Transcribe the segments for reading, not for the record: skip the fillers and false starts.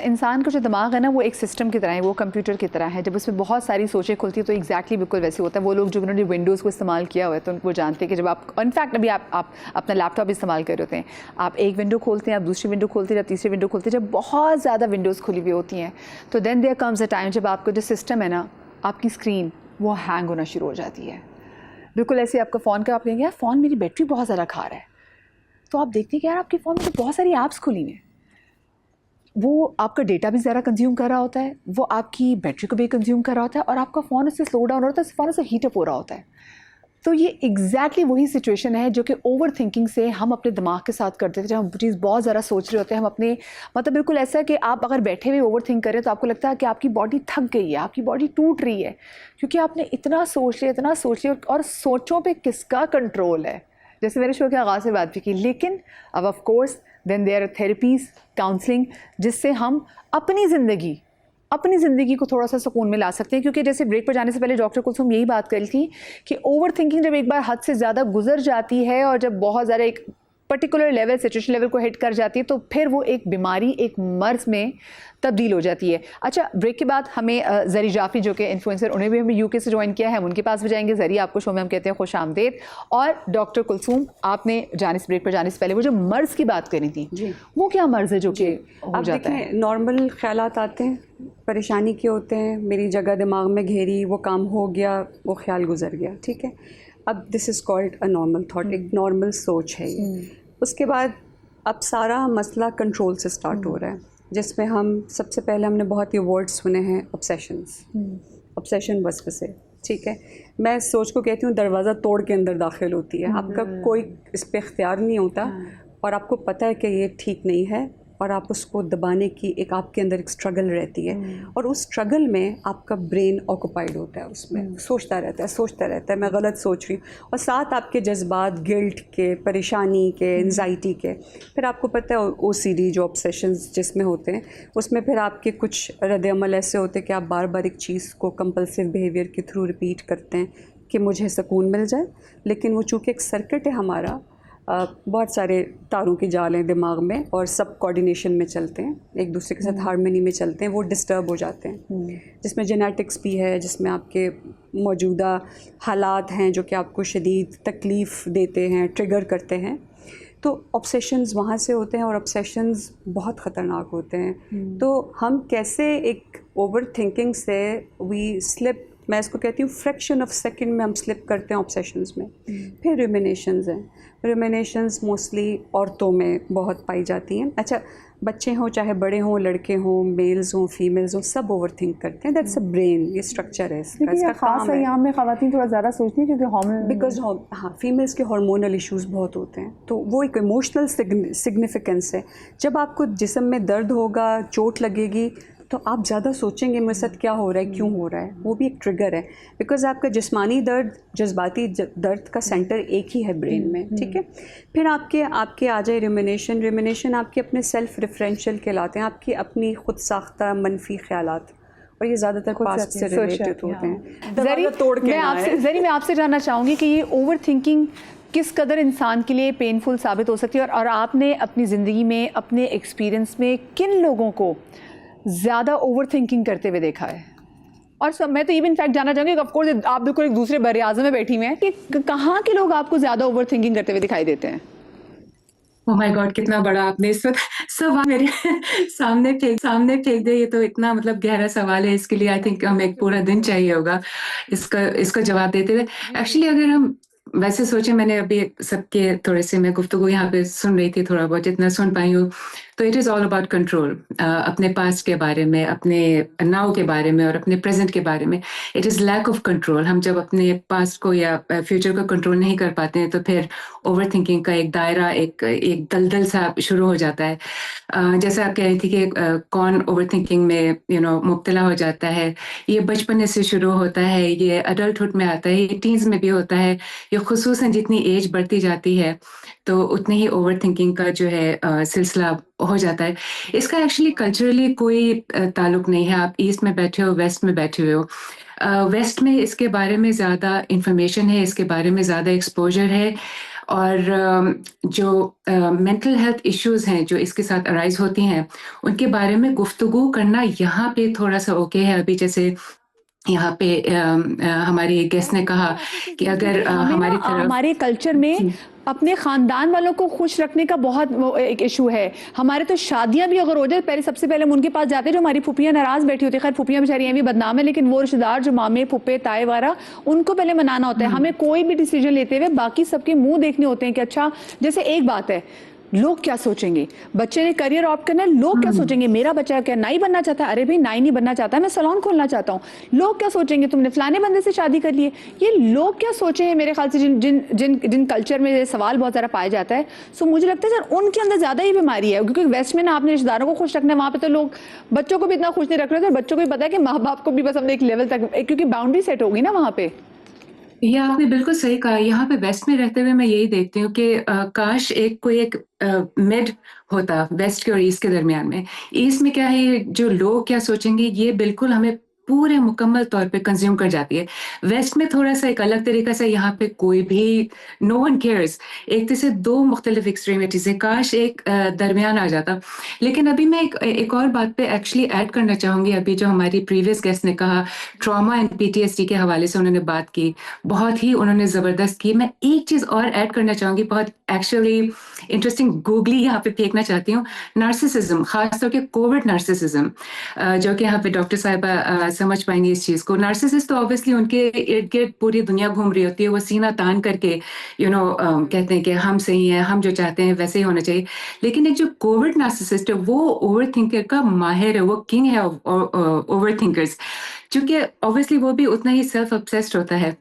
इंसान का जो दिमाग है ना वो एक सिस्टम की तरह है, वो कंप्यूटर की तरह है। जब उसमें बहुत सारी सोचें खुलती है तो एग्जैक्टली बिल्कुल वैसे होता है। वो लोग जो उन्होंने विंडोज़ को इस्तेमाल किया हुआ है तो उनको जानते हैं कि जब आप इनफैक्ट अभी आप अपना लैपटॉप इस्तेमाल कर रहे होते हैं, आप एक विंडो खोलते हैं, आप दूसरी विंडो खोलते हैं, आप तीसरी विंडो खोलते हैं, जब बहुत ज़्यादा विंडोज़ खुली हुई होती हैं तो then there comes a time जब आपका जो सिस्टम है ना, आपकी स्क्रीन वो हैंग होना शुरू हो जाती है। बिल्कुल ऐसे आपका फ़ोन का आप कहेंगे यार फ़ोन मेरी बैटरी बहुत ज़्यादा खा रहा है, तो आप देखते हैं कि यार आपके फ़ोन में तो बहुत सारी ऐप्स खुली हुई हैं, वो आपका डेटा भी ज़्यादा कंज्यूम कर रहा होता है, वो आपकी बैटरी को भी कंज्यूम कर रहा होता है और आपका फ़ोन उससे स्लो डाउन होता है, फ़ोन उससे हीटअप हो रहा होता है। तो ये एग्जैक्टली वही सिचुएशन है जो कि ओवर थिंकिंग से हम अपने दिमाग के साथ करते थे। जब हम चीज़ बहुत ज़्यादा सोच रहे होते हैं, हम अपने मतलब बिल्कुल ऐसा है कि आप अगर बैठे हुए ओवर थिंक करें तो आपको लगता है कि आपकी बॉडी थक गई है, आपकी बॉडी टूट रही है, क्योंकि आपने इतना सोच लिया और सोचों पे किसका कंट्रोल है। जैसे मैंने शो के आगाज़ में बात भी की, लेकिन अब of course then there are therapies, counselling, जिससे हम अपनी ज़िंदगी को थोड़ा सा सुकून में ला सकते हैं। क्योंकि जैसे ब्रेक पर जाने से पहले डॉक्टर कुलसुम यही बात करी थी कि ओवर थिंकिंग जब एक बार हद से ज़्यादा गुजर जाती है और जब बहुत ज़्यादा एक पर्टिकुलर लेवल, सिचुएशन लेवल को हिट कर जाती है तो फिर वो एक बीमारी, एक मर्ज में तब्दील हो जाती है। अच्छा, ब्रेक के बाद हमें जरी जाफरी जो कि इन्फ्लुएंसर, उन्हें भी हमें यूके से ज्वाइन किया है, हम उनके पास भी जाएंगे। जरी आपको शो में हम कहते हैं खुश आमदेद। और डॉक्टर कुलसुम, आपने ब्रेक पर जाने से पहले वो जो मर्ज की बात करी थी जी, वो क्या मर्ज है जो कि हो जाता है? नॉर्मल ख्यालात आते हैं, परेशानी के होते हैं, मेरी जगह दिमाग में घेरी, वो काम हो गया, वो ख्याल गुजर गया, ठीक है। अब this is called a normal thought, एक नॉर्मल सोच है ये। उसके बाद अब सारा मसला कंट्रोल से स्टार्ट हो रहा है, जिसमें हम सबसे पहले हमने बहुत ही वर्ड सुने हैं, ऑब्सेशंस, ऑब्सेशन वसवसे, ठीक है। मैं सोच को कहती हूँ दरवाज़ा तोड़ के अंदर दाखिल होती है, आपका कोई इस पर इख्तियार नहीं होता और आपको पता है कि ये ठीक नहीं है और आप उसको दबाने की एक आपके अंदर एक स्ट्रगल रहती है और उस स्ट्रगल में आपका ब्रेन ऑक्यूपाइड होता है, उसमें सोचता रहता है मैं गलत सोच रही हूँ, और साथ आपके जज्बात गिल्ट के, परेशानी के, एंजाइटी के, फिर आपको पता है ओसीडी जो ऑब्सेशंस जिसमें होते हैं उसमें फिर आपके कुछ रद्द-ए-अमल ऐसे होते हैं कि आप बार बार एक चीज़ को कंपल्सिव बिहेवियर के थ्रू रिपीट करते हैं कि मुझे सुकून मिल जाए। लेकिन वो चूँकि एक सर्किट है हमारा, बहुत सारे तारों की जाल हैं दिमाग में और सब कोऑर्डिनेशन में चलते हैं, एक दूसरे के साथ हार्मनी में चलते हैं, वो डिस्टर्ब हो जाते हैं, जिसमें जेनेटिक्स भी है, जिसमें आपके मौजूदा हालात हैं जो कि आपको शदीद तकलीफ़ देते हैं, ट्रिगर करते हैं। तो ऑब्सेशंस वहाँ से होते हैं और ऑब्सेशंस बहुत ख़तरनाक होते हैं। तो हम कैसे एक ओवर थिंकिंग से वी स्लिप, मैं इसको कहती हूँ फ्रैक्शन ऑफ सेकंड में हम स्लिप करते हैं ऑब्सेशंस में। फिर रुमिनेशंस हैं, रुमिनेशंस मोस्टली औरतों में बहुत पाई जाती हैं। अच्छा, बच्चे हों चाहे बड़े हों, लड़के हों, मेल्स हों, फीमेल्स हों, सब ओवर थिंक करते हैं। दैट्स अ ब्रेन, ये स्ट्रक्चर है इसका खास है। यहाँ में ख़वातीन थोड़ा ज़्यादा सोचती हैं क्योंकि हार्मोन, बिकॉज हाँ, फीमेल्स के हार्मोनल इश्यूज़ बहुत होते हैं, तो वो एक इमोशनल सिग्निफिकेंस है। जब आपको जिस्म में दर्द होगा, चोट लगेगी, तो आप ज़्यादा सोचेंगे मेरे साथ क्या हो रहा है, क्यों हो रहा है, वो भी एक ट्रिगर है। बिकॉज आपका जिस्मानी दर्द, जज्बाती दर्द का सेंटर एक ही है ब्रेन में, ठीक है। फिर आपके आ जाए रुमिनेशन आपके अपने सेल्फ रेफरेंशियल कहलाते हैं, आपकी अपनी खुद साख्ता मनफी ख्यालात, और ये ज़्यादातर पास्ट से रिलेटेड होते हैं। मैं आपसे जानना चाहूँगी कि ये ओवर थिंकिंग किस कदर इंसान के लिए पेनफुल साबित हो सकती है, और आपने अपनी ज़िंदगी में, अपने एक्सपीरियंस में किन लोगों को ज़्यादा ओवर थिंकिंग करते हुए देखा है? और मैं तो इवन फैक्ट जानना चाहूँगी, ऑफ कोर्स आप बिल्कुल एक दूसरे बर आज़म में बैठी हुई हैं, कि कहाँ के लोग आपको ज़्यादा ओवर थिंकिंग करते हुए दिखाई देते हैं? ओह माय गॉड, कितना बड़ा आपने इस वक्त सवाल मेरे सामने फेंक दिया। ये तो इतना मतलब गहरा सवाल है, इसके लिए आई थिंक हमें एक पूरा दिन चाहिए होगा इसका जवाब देते हुए। एक्चुअली अगर हम वैसे सोचें, मैंने अभी सबके थोड़े से मैं गुफ्तगू यहाँ पे सुन रही थी, थोड़ा बहुत जितना सुन पाई हूँ, तो it is all about control. अपने पास्ट के बारे में, अपने नाउ के बारे में और अपने प्रेजेंट के बारे में। It is lack of control. हम जब अपने पास्ट को या फ्यूचर को कंट्रोल नहीं कर पाते हैं तो फिर ओवर थिंकिंग का एक दायरा, एक दलदल सा शुरू हो जाता है। जैसे आप कह रही थी कि कौन ओवर थिंकिंग में मुब्तला हो जाता है, ये बचपन से शुरू होता है, ये अडल्टहुड में आता है, ये टीन्स में भी होता है, ये खुसूसन जितनी एज बढ़ती जाती है तो उतनी ही ओवर थिंकिंग का जो है सिलसिला हो जाता है। इसका एक्चुअली कल्चरली कोई ताल्लुक नहीं है। आप ईस्ट में बैठे हो, वेस्ट में बैठे हुए हो। वेस्ट में इसके बारे में ज़्यादा इंफॉर्मेशन है, इसके बारे में ज़्यादा एक्सपोजर है, और जो मेंटल हेल्थ इश्यूज़ हैं जो इसके साथ अराइज़ होती हैं, उनके बारे में गुफ्तगू करना यहाँ पे थोड़ा-सा ओके है। अभी जैसे यहाँ पे हमारी गेस्ट ने कहा कि अगर हमें हमारी ना तरफ हमारे कल्चर में अपने ख़ानदान वालों को खुश रखने का बहुत वो एक इशू है। हमारे तो शादियां भी अगर हो जाए पहले सबसे पहले हम उनके पास जाते हैं जो हमारी फूफियां नाराज़ बैठी होती है। खैर फूफियां बेचारी भी बदनाम है, लेकिन वो रिश्तेदार जो मामे फूफे ताए वारा उनको पहले मनाना होता है। हमें कोई भी डिसीजन लेते हुए बाकी सबके मुंह देखने होते हैं कि अच्छा, जैसे एक बात है, लोग क्या सोचेंगे, बच्चे ने करियर ऑप्ट करना है, लोग क्या सोचेंगे, मेरा बच्चा क्या नाई बनना चाहता है, अरे भाई नाई नहीं बनना चाहता, मैं सैलून खोलना चाहता हूँ, लोग क्या सोचेंगे, तुमने फलाने बंदे से शादी कर ली है। ये लोग क्या सोचेंगे मेरे ख्याल से जिन जिन जिन जिन कल्चर में ये सवाल बहुत ज़्यादा पाया जाता है। सो मुझे लगता है सर उनके अंदर ज़्यादा ही बीमारी है, क्योंकि वेस्ट में ना आपने रिश्तेदारों को खुश रखना है, वहाँ पे तो लोग बच्चों को भी इतना खुश नहीं रख रहे थे। बच्चों को भी पता है कि माँ बाप को भी बस हमने एक लेवल तक, क्योंकि बाउंड्री सेट होगी ना वहाँ पे। ये आपने बिल्कुल सही कहा। यहाँ पे वेस्ट में रहते हुए मैं यही देखती हूँ कि काश कोई एक मिड होता वेस्ट के और ईस्ट के दरमियान में। ईस्ट में क्या है, ये जो लोग क्या सोचेंगे ये बिल्कुल हमें पूरे मुकम्मल तौर पे कंज्यूम कर जाती है। वेस्ट में थोड़ा-सा एक अलग तरीका से यहाँ पे कोई भी नो वन केयर्स। एक तरह से 2 मुख्तलिफ एक्सट्रीमिटीज़ हैं, काश एक दरमियान आ जाता। लेकिन अभी मैं एक और बात पे एक्चुअली ऐड करना चाहूँगी। अभी जो हमारी प्रीवियस गेस्ट ने कहा ट्रॉमा एंड पीटीएसडी के हवाले से उन्होंने बात की, बहुत ही उन्होंने ज़बरदस्त की। मैं एक चीज़ और ऐड करना चाहूँगी, बहुत एक्चुअली इंटरेस्टिंग गूगली यहाँ पे फेंकना चाहती हूँ। नार्सिसिज़्म, ख़ास तौर के कोवर्ट नार्सिसिज़्म, जो कि यहाँ पे डॉक्टर साहिबा समझ पाएँगी इस चीज़ को। नार्सिसिस्ट तो ऑब्वियसली उनके इर्द-गिर्द पूरी दुनिया घूम रही होती है, वो सीना तान करके कहते हैं कि हम सही हैं, हम जो चाहते हैं वैसे ही होना चाहिए। लेकिन एक जो कोवर्ट नार्सिसिस्ट है वो ओवरथिंकर का माहिर है, वो किंग है ओवरथिंकर्स। चूँकि ऑब्वियसली वो भी उतना ही सेल्फ ऑब्सेस्ड होता है।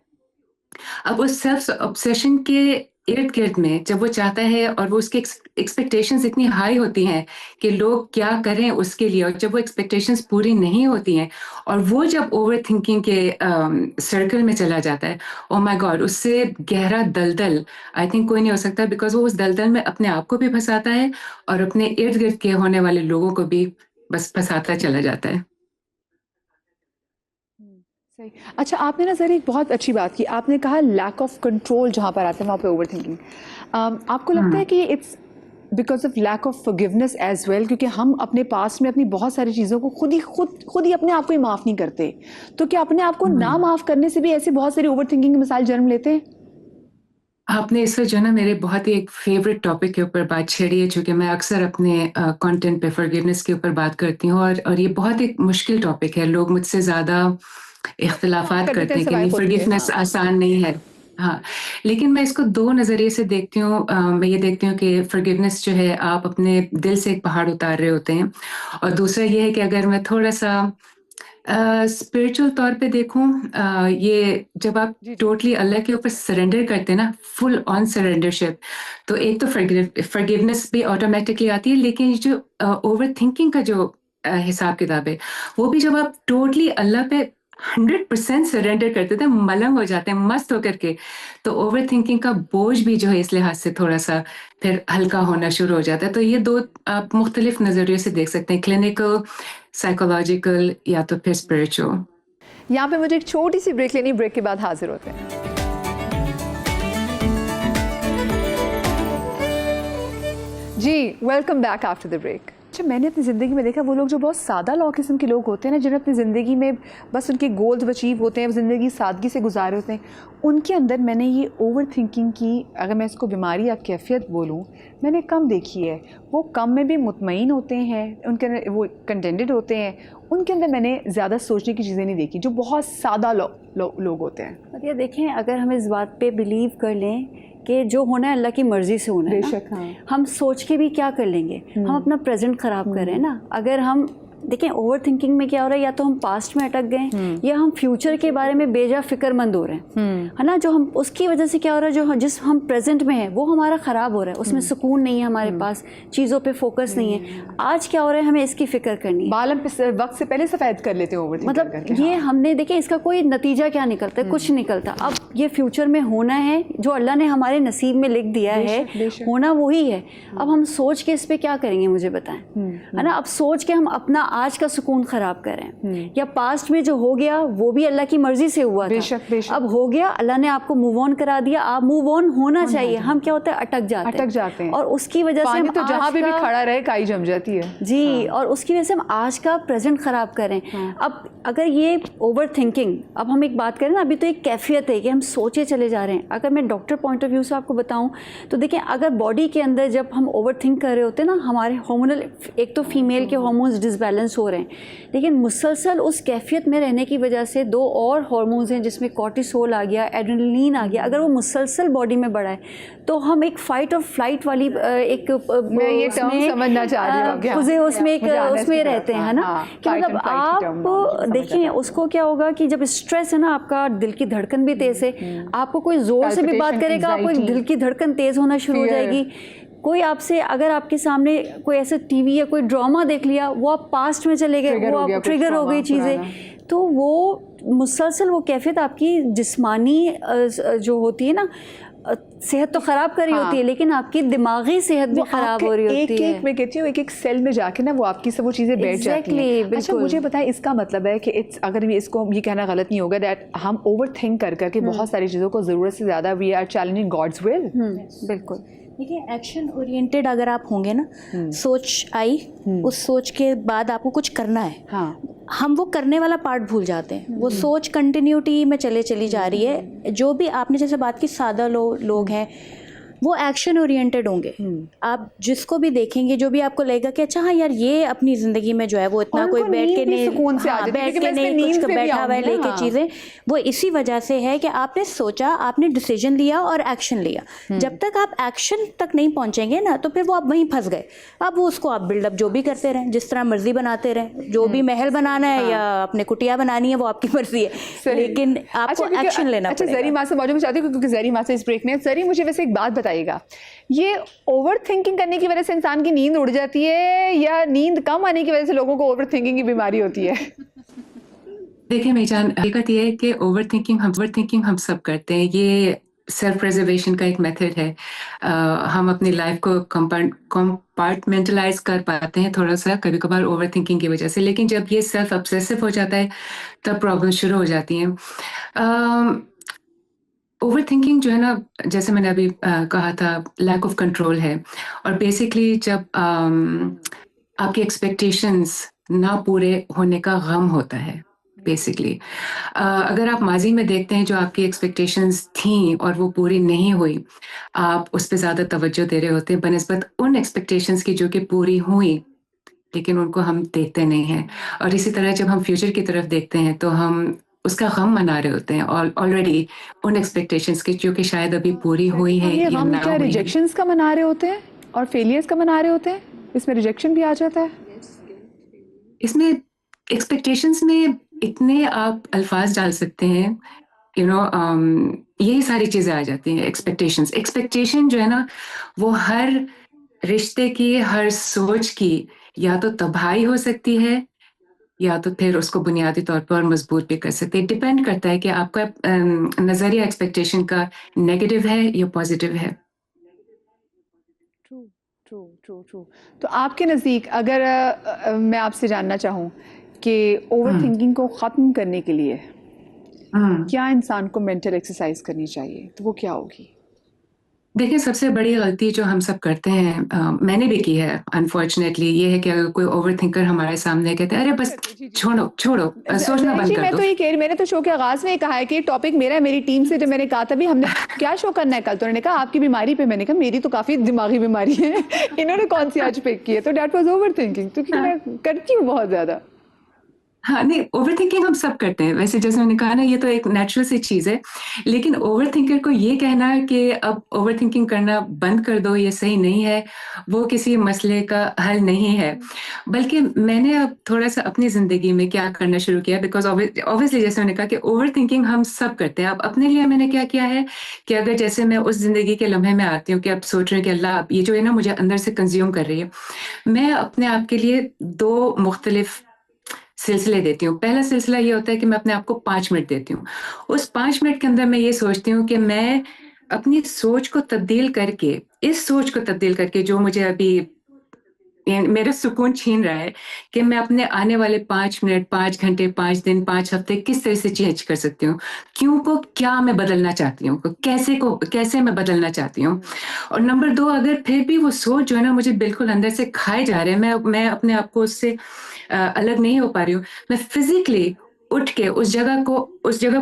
अब उस सेल्फ ऑब्सेशन के इर्द-गिर्द में जब वो चाहता है और वो उसकी एक्सपेक्टेशंस इतनी हाई होती हैं कि लोग क्या करें उसके लिए, और जब वो एक्सपेक्टेशंस पूरी नहीं होती हैं और वो जब ओवरथिंकिंग के सर्कल में चला जाता है, ओह माय गॉड, उससे गहरा दलदल आई थिंक कोई नहीं हो सकता, बिकॉज़ वो उस दलदल में अपने आप को भी फँसाता है और अपने इर्द-गिर्द के होने वाले लोगों को भी बस फँसाता चला जाता है। सही। अच्छा, आपने ना सर एक बहुत अच्छी बात की, आपने कहा लैक ऑफ कंट्रोल जहाँ पर आता है वहाँ पे ओवर थिंकिंग। आपको लगता है कि it's because of lack of forgiveness as well, क्योंकि हम अपने पास में अपनी बहुत सारी चीज़ों को खुद ही अपने आप को ही माफ़ नहीं करते, तो क्या अपने आप को ना माफ़ करने से भी ऐसी बहुत सारी ओवर थिंकिंग की मिसाल जन्म लेते हैं? आपने इस वजह ना मेरे बहुत ही एक फेवरेट टॉपिक के ऊपर बात छेड़ी है, चूँकि मैं अक्सर अपने कंटेंट पे फॉरगिवनेस के ऊपर बात करती हूँ, और ये बहुत एक मुश्किल टॉपिक है। लोग मुझसे ज़्यादा इख्तिलाफ़ात करते हैं कि नहीं, फॉरगिवनेस आसान नहीं है। हाँ, लेकिन मैं इसको 2 नज़रिए से देखती हूँ। मैं ये देखती हूँ कि फॉरगिवनेस जो है आप अपने दिल से एक पहाड़ उतार रहे होते हैं, और दूसरा ये है कि अगर मैं थोड़ा-सा स्पिरिचुअल तौर पे देखूँ, ये जब आप टोटली अल्लाह के ऊपर सरेंडर करते हैं ना, फुल ऑन सरेंडरशिप, तो एक तो फॉरगिवनेस भी ऑटोमेटिकली आती है, लेकिन ये जो ओवरथिंकिंग का जो हिसाब-किताब है, वो भी जब आप टोटली अल्लाह पे 100% सरेंडर करते थे, मलंग हो जाते हैं मस्त होकर के, तो ओवरथिंकिंग का बोझ भी जो है इस लिहाज से थोड़ा-सा फिर हल्का होना शुरू हो जाता है। तो ये 2 आप मुख्तलिफ नज़रियों से देख सकते हैं, क्लिनिकल, साइकोलॉजिकल या तो फिर स्पिरिचुअल। यहाँ पे मुझे एक छोटी सी ब्रेक लेनी, ब्रेक के बाद हाजिर होते हैं। जी, welcome back after the break. अच्छा, मैंने अपनी ज़िंदगी में देखा वो लोग जो बहुत सादा लॉ किस्म के लोग होते हैं ना, जिन्हें अपनी ज़िंदगी में बस उनके गोल्स अचीव होते हैं, ज़िंदगी सादगी से गुजारे होते हैं, उनके अंदर मैंने ये ओवर थिंकिंग की, अगर मैं इसको बीमारी या कैफियत बोलूँ, मैंने कम देखी है। वो कम में भी मुतमईन होते हैं, उनके अंदर वो कंटेंटेड होते हैं, उनके अंदर मैंने ज़्यादा सोचने की चीज़ें नहीं देखी, जो बहुत सादा लोग होते हैं। और ये देखें, अगर हम इस बात पे बिलीव कर लें कि जो होना है अल्लाह की मर्ज़ी से होना है ना, हाँ। हम सोच के भी क्या कर लेंगे, हम अपना प्रेजेंट ख़राब कर रहे हैं ना। अगर हम देखें ओवर थिंकिंग में क्या हो रहा है, या तो हम पास्ट में अटक गए या हम फ्यूचर के बारे में बेजा फिक्रमंद हो रहे हैं, है ना। जो हम उसकी वजह से क्या हो रहा है, जो जिस हम प्रेजेंट में हैं वो हमारा ख़राब हो रहा है, उसमें सुकून नहीं है हमारे पास, चीज़ों पे फोकस नहीं है। आज क्या हो रहा है, हमें इसकी फ़िक्र करनी है। बाल हम वक्त से पहले सफ़ेद कर लेते हैं ओवर थिंकिंग मतलब करके। ये हमने देखे, इसका कोई नतीजा क्या निकलता है, कुछ निकलता। अब ये फ्यूचर में होना है, जो अल्लाह ने हमारे नसीब में लिख दिया है, होना वही है। अब हम सोच के इस पे क्या करेंगे, मुझे बताएं, है ना। अब सोच के हम अपना आज का सुकून ख़राब कर रहे हैं, या पास्ट में जो हो गया वो भी अल्लाह की मर्ज़ी से हुआ था, बेशक। अब हो गया, अल्लाह ने आपको मूव ऑन करा दिया, आप मूव ऑन होना चाहिए। हम क्या होता है, अटक जाते हैं, और उसकी वजह से हम तो जहाँ पे भी खड़ा रहे काई जम जाती है जी। और उसकी वजह से हम आज का प्रेजेंट ख़राब करें। अब अगर ये ओवर थिंकिंग, अब हम एक बात करें ना, अभी तो एक कैफियत है कि हम सोचे चले जा रहे हैं। अगर मैं डॉक्टर पॉइंट ऑफ व्यू से आपको बताऊं तो देखिए, अगर बॉडी के अंदर जब हम ओवर थिंक कर रहे होते हैं ना, हमारे हार्मोनल, एक तो फीमेल के हार्मोन्स डिसबैलेंस हो रहे हैं, लेकिन मुसलसल उस कैफियत में रहने की वजह से दो और हार्मोन्स हैं जिसमें कॉर्टिसोल आ गया, एड्रेनलिन आ गया, अगर वो मुसलसल बॉडी में बढ़ा है तो हम एक फाइट और फ्लाइट वाली एक मैं ये टर्म समझना चाह रही हूँ, उसमें रहते हैं, है ना, कि मतलब आप देखें उसको क्या होगा कि जब स्ट्रेस है ना, आपका दिल की धड़कन भी तेज है, आपको कोई जोर से भी बात करेगा, आपको दिल की धड़कन तेज होना शुरू हो जाएगी। कोई आपसे, अगर आपके सामने कोई ऐसे टीवी या कोई ड्रामा देख लिया, वो आप पास्ट में चले गए, वो आप ट्रिगर हो गई चीज़ें, तो वो मुसलसल वो कैफियत आपकी जिस्मानी जो होती है ना, सेहत तो ख़राब कर रही होती है, लेकिन आपकी दिमागी सेहत भी ख़राब हो रही होती है। मैं कहती हूँ एक सेल में जाके ना वो आपकी सब वो चीज़ें बैठ जाती हैं। अच्छा, मुझे बताएं, इसका मतलब है कि अगर इसको ये कहना गलत नहीं होगा दैट हम ओवर थिंक कर करके बहुत सारी चीज़ों को ज़रूरत से ज़्यादा we are challenging God's will. बिल्कुल। देखिए, एक्शन ओरिएंटेड अगर आप होंगे ना, सोच आई, उस सोच के बाद आपको कुछ करना है, हम वो करने वाला पार्ट भूल जाते हैं। वो सोच कंटिन्यूटी में चली जा रही है। जो भी आपने जैसे बात की, सादा लोग हैं, वो एक्शन ओरिएंटेड होंगे। आप जिसको भी देखेंगे, जो भी आपको लगेगा कि अच्छा हाँ यार, ये अपनी ज़िंदगी में जो है वो इतना कोई बैठ के नहीं कुछ बैठा हुआ है लेके चीज़ें, वो इसी वजह से है कि आपने सोचा, आपने डिसीजन लिया और एक्शन लिया। जब तक आप एक्शन तक नहीं पहुंचेंगे ना, तो फिर वो आप वहीं फंस गए। अब वो उसको आप बिल्डअप जो भी करते रहें, जिस तरह मर्जी बनाते रहें, जो भी महल बनाना है या अपने कुटिया बनानी है, वो आपकी मर्जी है, लेकिन आपको एक्शन लेना पड़ेगा। जरी माँ से मौजूद चाहती हूँ, क्योंकि जरी माँ से इस ब्रेक में, जरी मुझे वैसे एक बात बताइएगा, ये ओवर थिंकिंग करने की वजह से इंसान की नींद उड़ जाती है या नींद कम आने की वजह से लोगों को ओवर थिंकिंग की बीमारी होती है? देखिए मेजान, हकीकत ये है कि ओवर थिंकिंग हम सब करते हैं। ये सेल्फ प्रिजर्वेशन का एक मेथड है। हम अपनी लाइफ को कंपार्टमेंटलाइज कर पाते हैं थोड़ा सा कभी कभार ओवर थिंकिंग की वजह से, लेकिन जब ये सेल्फ ऑब्सेसिव हो जाता है तब प्रॉब्लम शुरू हो जाती हैं। ओवर थिंकिंग जो है ना, जैसे मैंने अभी कहा था, लैक ऑफ कंट्रोल है। और बेसिकली जब आपकी एक्सपेक्टेशंस ना पूरे होने का गम होता है बेसिकली। अगर आप माजी में देखते हैं जो आपकी एक्सपेक्टेशंस थी और वो पूरी नहीं हुई, आप उस पर ज़्यादा तवज्जो दे रहे होते हैं बनिस्बत उन एक्सपेक्टेशंस की जो कि पूरी हुई, लेकिन उनको हम देखते नहीं हैं। और इसी तरह जब हम फ्यूचर की तरफ देखते हैं तो हम उसका गम मना रहे होते हैं ऑलरेडी उन एक्सपेक्टेशंस की जो कि शायद अभी पूरी हुई है या ना हुई है। रिजेक्शंस का मना रहे होते हैं और फेलियर्स का मना रहे होते हैं, इसमें रिजेक्शन भी आ जाता है। इसमें एक्सपेक्टेशंस में इतने आप अल्फाज डाल सकते हैं, यही सारी चीजें आ जाती हैं। एक्सपेक्टेशन जो है ना, वो हर रिश्ते की, हर सोच की या तो तबाही हो सकती है या तो फिर उसको बुनियादी तौर पर मजबूत भी कर सकते हैं। डिपेंड करता है कि आपका नजरिया एक्सपेक्टेशन का नेगेटिव है या पॉजिटिव है। ट्रू। तो आपके नज़दीक अगर मैं आपसे जानना चाहूँ कि ओवर थिंकिंग को ख़त्म करने के लिए क्या इंसान को मेंटल एक्सरसाइज करनी चाहिए, तो वो क्या होगी? देखिए, सबसे बड़ी गलती जो हम सब करते हैं, मैंने भी की है अनफॉर्चुनेटली, ये है कि अगर कोई ओवर थिंकर हमारे सामने कहते हैं अरे बस छोड़ो सोचना बंद कर दो। मैं तो ये कह रही, मैंने तो शो के आगाज में कहा है कि टॉपिक मेरा है, मेरी टीम से जब मैंने कहा था भी हमने क्या शो करना है कल, तो उन्होंने कहा आपकी बीमारी पे, मैंने कहा मेरी तो काफी दिमागी बीमारी है। इन्होंने कौन सी आज पिक की है, तो दैट वाज ओवर थिंकिंग, क्योंकि मैं करती हूँ बहुत ज्यादा। हाँ, नहीं, ओवर थिंकिंग हम सब करते हैं वैसे, जैसे मैंने कहा ना, ये तो एक नेचुरल सी चीज़ है। लेकिन ओवर थिंकर को ये कहना कि अब ओवर थिंकिंग करना बंद कर दो, ये सही नहीं है, वो किसी मसले का हल नहीं है। बल्कि मैंने अब थोड़ा सा अपनी ज़िंदगी में क्या करना शुरू किया, बिकॉज ऑब्वियसली जैसे मैंने कहा कि ओवर थिंकिंग हम सब करते हैं। अब अपने लिए मैंने क्या किया है कि अगर जैसे मैं उस ज़िंदगी के लम्हे में आती हूँ कि अब सोच रही हूँ कि अल्लाह ये जो है ना मुझे अंदर से कंज्यूम कर रही है, मैं अपने आप के लिए 2 मुख्तलिफ सिलसिले देती हूँ। पहला सिलसिला ये होता है कि मैं अपने आप को 5 मिनट देती हूँ। उस 5 मिनट के अंदर मैं ये सोचती हूँ कि मैं अपनी सोच को तब्दील करके, इस सोच को तब्दील करके जो मुझे अभी मेरा सुकून छीन रहा है कि मैं अपने आने वाले 5 मिनट, 5 घंटे, 5 दिन, 5 हफ्ते किस तरह से चेंज कर सकती हूँ, क्यों को क्या मैं बदलना चाहती हूँ, कैसे मैं बदलना चाहती हूँ। और नंबर 2, अगर फिर भी वो सोच जो है ना मुझे बिल्कुल अंदर से खाए जा रहे हैं, मैं अपने आप को उससे अलग नहीं हो पा रही हूँ, मैं फिजिकली उठ के उस जगह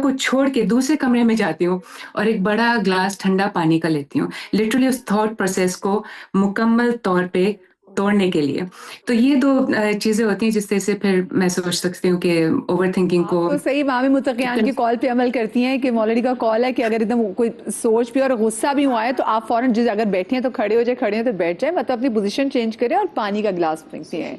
को छोड़ के दूसरे कमरे में जाती हूँ और एक बड़ा ग्लास ठंडा पानी का लेती हूँ, लिटरली उस थॉट प्रोसेस को मुकम्मल तौर पे तोड़ने के लिए। तो ये 2 चीजें होती हैं जिस तरह से फिर मैं सोच सकती हूँ कि ओवर थिंकिंग को तो सही मामी मुतकियान की कॉल पे अमल करती हैं कि मौलवी का कॉल है कि अगर एकदम कोई सोच भी और गुस्सा भी हुआ है तो आप फौरन अगर बैठे हैं तो खड़े हो जाए, खड़े हैं तो बैठ जाए, मतलब अपनी पोजीशन चेंज करें और पानी का गिलास पीते हैं।